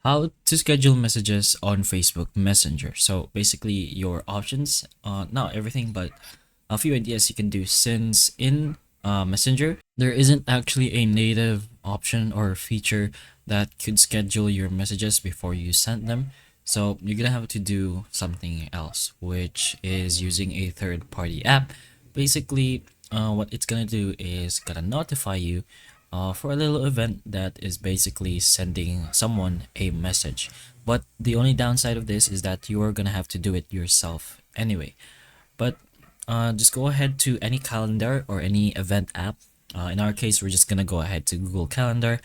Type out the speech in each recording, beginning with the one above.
How to schedule messages on Facebook Messenger. So basically your options, not everything, but a few ideas you can do, since in Messenger there isn't actually a native option or feature that could schedule your messages before you send them. So you're gonna have to do something else, which is using a third party app. Basically, what it's gonna do is gonna notify you for a little event that is basically sending someone a message. But the only downside of this is that you are gonna have to do it yourself anyway. But just go ahead to any calendar or any event app. In our case, we're just gonna go ahead to Google Calendar.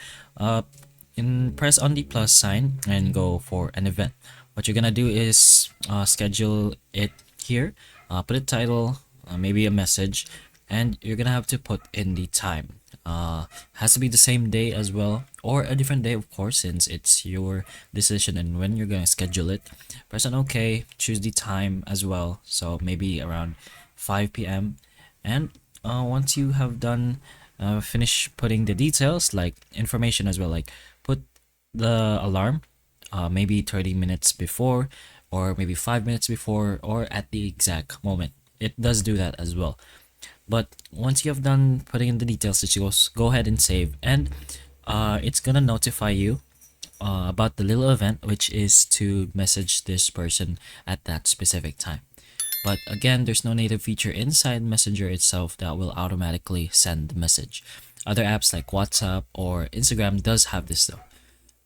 Press on the plus sign and go for an event. What you're gonna do is schedule it here. Put a title, maybe a message, and you're gonna have to put in the time. Has to be the same day as well, or a different day, of course, since it's your decision and when you're gonna schedule it. Press on OK, choose the time as well, so maybe around 5 p.m. And once you have done, finish putting the details like information as well, like put the alarm, maybe 30 minutes before, or maybe 5 minutes before, or at the exact moment. It does do that as well. But once you have done putting in the details, just go ahead and save, and it's gonna notify you about the little event, which is to message this person at that specific time. But again, there's no native feature inside Messenger itself that will automatically send the message. Other apps like WhatsApp or Instagram does have this though.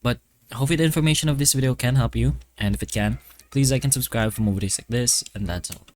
But hopefully the information of this video can help you, and if it can, please like and subscribe for more videos like this, and that's all.